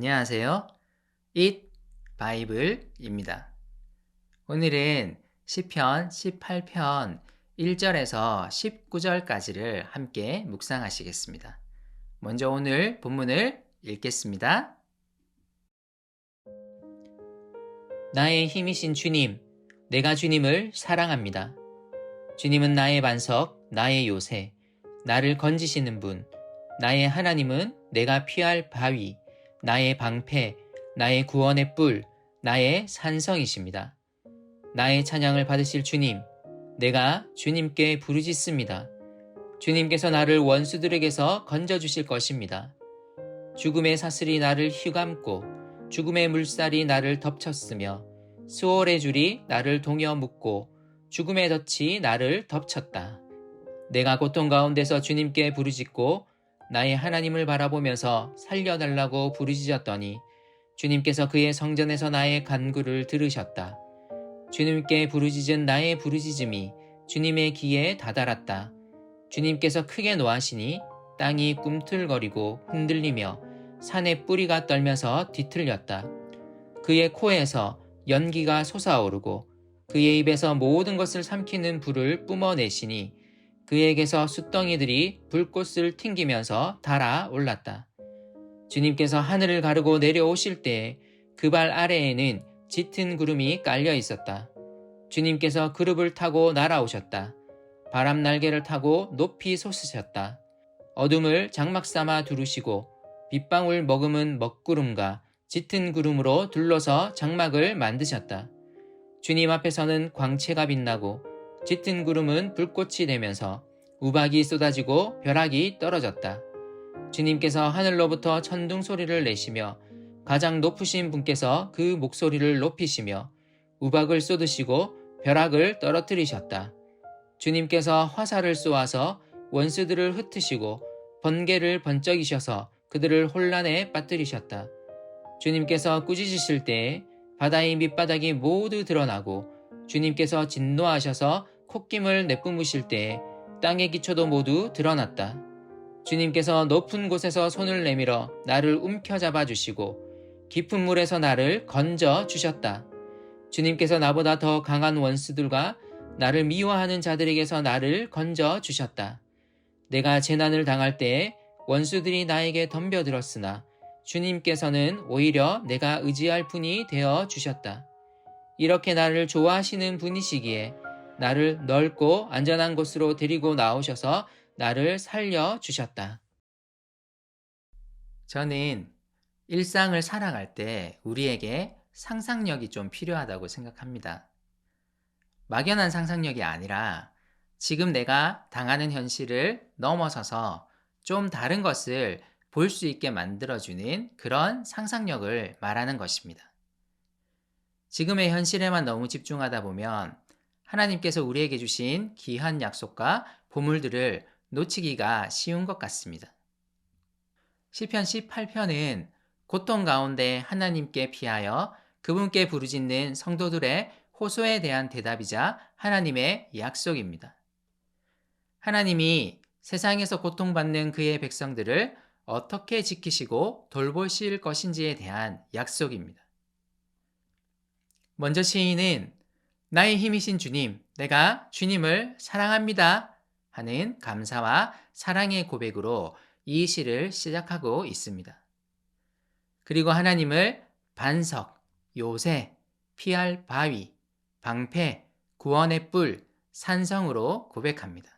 안녕하세요. It 바이블입니다. 오늘은 시편 18편 1절에서 19절까지를 함께 묵상하시겠습니다. 먼저 오늘 본문을 읽겠습니다. 나의 힘이신 주님, 내가 주님을 사랑합니다. 주님은 나의 반석, 나의 요새, 나를 건지시는 분, 나의 하나님은 내가 피할 바위, 나의 방패, 나의 구원의 뿔, 나의 산성이십니다. 나의 찬양을 받으실 주님, 내가 주님께 부르짖습니다. 주님께서 나를 원수들에게서 건져주실 것입니다. 죽음의 사슬이 나를 휘감고 죽음의 물살이 나를 덮쳤으며 수월의 줄이 나를 동여 묶고 죽음의 덫이 나를 덮쳤다. 내가 고통 가운데서 주님께 부르짖고 나의 하나님을 바라보면서 살려달라고 부르짖었더니 주님께서 그의 성전에서 나의 간구를 들으셨다. 주님께 부르짖은 나의 부르짖음이 주님의 귀에 다다랐다. 주님께서 크게 노하시니 땅이 꿈틀거리고 흔들리며 산의 뿌리가 떨면서 뒤틀렸다. 그의 코에서 연기가 솟아오르고 그의 입에서 모든 것을 삼키는 불을 뿜어내시니 그에게서 숯덩이들이 불꽃을 튕기면서 달아올랐다. 주님께서 하늘을 가르고 내려오실 때에 그 발 아래에는 짙은 구름이 깔려 있었다. 주님께서 그룹을 타고 날아오셨다. 바람 날개를 타고 높이 솟으셨다. 어둠을 장막 삼아 두르시고 빗방울 머금은 먹구름과 짙은 구름으로 둘러서 장막을 만드셨다. 주님 앞에서는 광채가 빛나고 짙은 구름은 불꽃이 되면서 우박이 쏟아지고 벼락이 떨어졌다. 주님께서 하늘로부터 천둥 소리를 내시며 가장 높으신 분께서 그 목소리를 높이시며 우박을 쏟으시고 벼락을 떨어뜨리셨다. 주님께서 화살을 쏘아서 원수들을 흩으시고 번개를 번쩍이셔서 그들을 혼란에 빠뜨리셨다. 주님께서 꾸짖으실 때에 바다의 밑바닥이 모두 드러나고 주님께서 진노하셔서 콧김을 내뿜으실 때에 땅의 기초도 모두 드러났다. 주님께서 높은 곳에서 손을 내밀어 나를 움켜잡아 주시고 깊은 물에서 나를 건져 주셨다. 주님께서 나보다 더 강한 원수들과 나를 미워하는 자들에게서 나를 건져 주셨다. 내가 재난을 당할 때에 원수들이 나에게 덤벼들었으나 주님께서는 오히려 내가 의지할 분이 되어 주셨다. 이렇게 나를 좋아하시는 분이시기에 나를 넓고 안전한 곳으로 데리고 나오셔서 나를 살려주셨다. 저는 일상을 살아갈 때 우리에게 상상력이 좀 필요하다고 생각합니다. 막연한 상상력이 아니라 지금 내가 당하는 현실을 넘어서서 좀 다른 것을 볼 수 있게 만들어주는 그런 상상력을 말하는 것입니다. 지금의 현실에만 너무 집중하다 보면 하나님께서 우리에게 주신 귀한 약속과 보물들을 놓치기가 쉬운 것 같습니다. 시편 18편은 고통 가운데 하나님께 피하여 그분께 부르짖는 성도들의 호소에 대한 대답이자 하나님의 약속입니다. 하나님이 세상에서 고통받는 그의 백성들을 어떻게 지키시고 돌보실 것인지에 대한 약속입니다. 먼저 시인은 나의 힘이신 주님, 내가 주님을 사랑합니다 하는 감사와 사랑의 고백으로 이 시를 시작하고 있습니다. 그리고 하나님을 반석, 요새, 피할 바위, 방패, 구원의 뿔, 산성으로 고백합니다.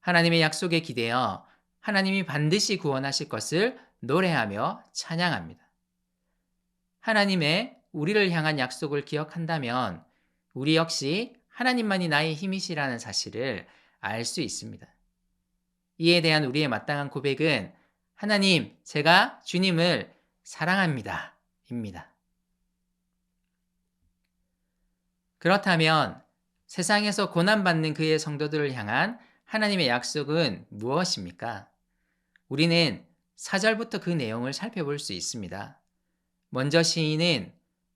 하나님의 약속에 기대어 하나님이 반드시 구원하실 것을 노래하며 찬양합니다. 하나님의 우리를 향한 약속을 기억한다면 우리 역시 하나님만이 나의 힘이시라는 사실을 알 수 있습니다. 이에 대한 우리의 마땅한 고백은 하나님, 제가 주님을 사랑합니다. 입니다. 그렇다면 세상에서 고난받는 그의 성도들을 향한 하나님의 약속은 무엇입니까? 우리는 4절부터 그 내용을 살펴볼 수 있습니다. 먼저 시인은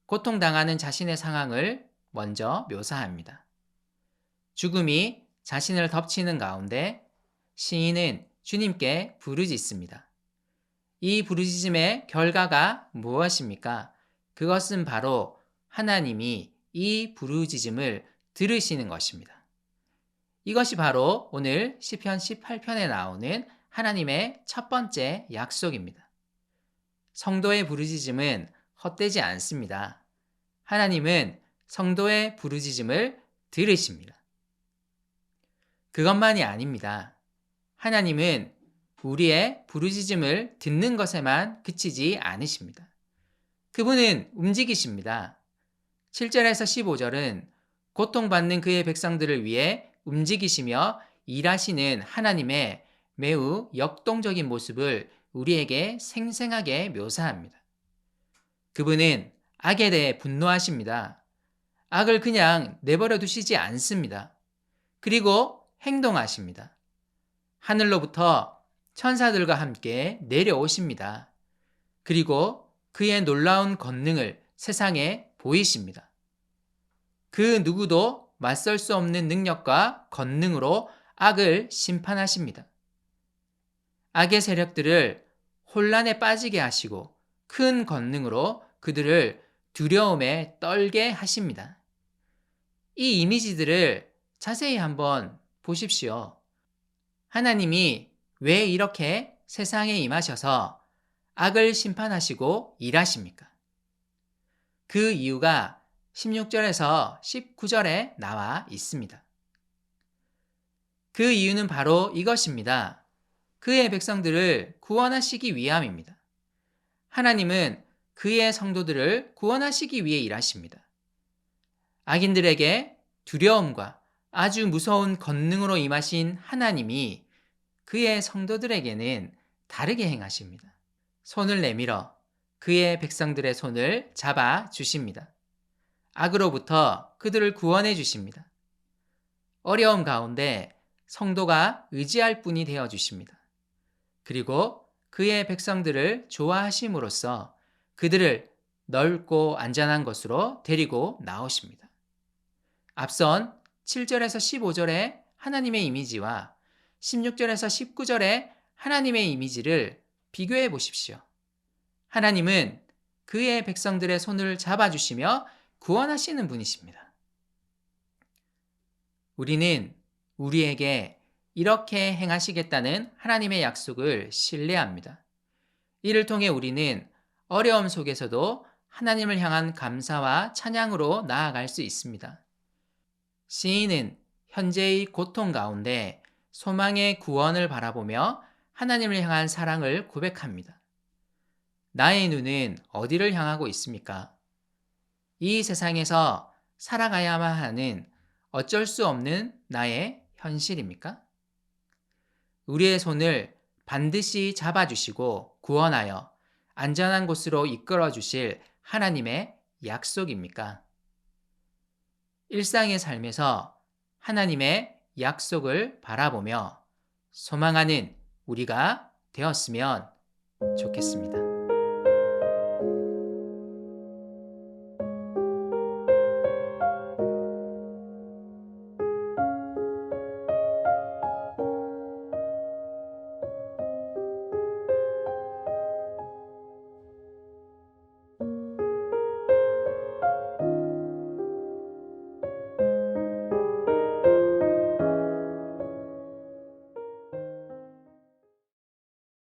고통당하는 자신의 상황을 먼저 묘사합니다. 죽음이 자신을 덮치는 가운데 시인은 주님께 부르짖습니다. 이 부르짖음의 결과가 무엇입니까? 그것은 바로 하나님이 이 부르짖음을 들으시는 것입니다. 이것이 바로 오늘 시편 18편에 나오는 하나님의 첫 번째 약속입니다. 성도의 부르짖음은 헛되지 않습니다. 하나님은 성도의 부르짖음을 들으십니다. 그것만이 아닙니다. 하나님은 우리의 부르짖음을 듣는 것에만 그치지 않으십니다. 그분은 움직이십니다. 7절에서 15절은 고통받는 그의 백성들을 위해 움직이시며 일하시는 하나님의 매우 역동적인 모습을 우리에게 생생하게 묘사합니다. 그분은 악에 대해 분노하십니다. 악을 그냥 내버려 두시지 않습니다. 그리고 행동하십니다. 하늘로부터 천사들과 함께 내려오십니다. 그리고 그의 놀라운 권능을 세상에 보이십니다. 그 누구도 맞설 수 없는 능력과 권능으로 악을 심판하십니다. 악의 세력들을 혼란에 빠지게 하시고 큰 권능으로 그들을 두려움에 떨게 하십니다. 이 이미지들을 자세히 한번 보십시오. 하나님이 왜 이렇게 세상에 임하셔서 악을 심판하시고 일하십니까? 그 이유가 16절에서 19절에 나와 있습니다. 그 이유는 바로 이것입니다. 그의 백성들을 구원하시기 위함입니다. 하나님은 그의 성도들을 구원하시기 위해 일하십니다. 악인들에게 두려움과 아주 무서운 권능으로 임하신 하나님이 그의 성도들에게는 다르게 행하십니다. 손을 내밀어 그의 백성들의 손을 잡아 주십니다. 악으로부터 그들을 구원해 주십니다. 어려움 가운데 성도가 의지할 분이 되어 주십니다. 그리고 그의 백성들을 좋아하심으로써 그들을 넓고 안전한 곳으로 데리고 나오십니다. 앞선 7절에서 15절의 하나님의 이미지와 16절에서 19절의 하나님의 이미지를 비교해 보십시오. 하나님은 그의 백성들의 손을 잡아주시며 구원하시는 분이십니다. 우리는 우리에게 이렇게 행하시겠다는 하나님의 약속을 신뢰합니다. 이를 통해 우리는 어려움 속에서도 하나님을 향한 감사와 찬양으로 나아갈 수 있습니다. 시인은 현재의 고통 가운데 소망의 구원을 바라보며 하나님을 향한 사랑을 고백합니다. 나의 눈은 어디를 향하고 있습니까? 이 세상에서 살아가야만 하는 어쩔 수 없는 나의 현실입니까? 우리의 손을 반드시 잡아주시고 구원하여 안전한 곳으로 이끌어 주실 하나님의 약속입니까? 일상의 삶에서 하나님의 약속을 바라보며 소망하는 우리가 되었으면 좋겠습니다.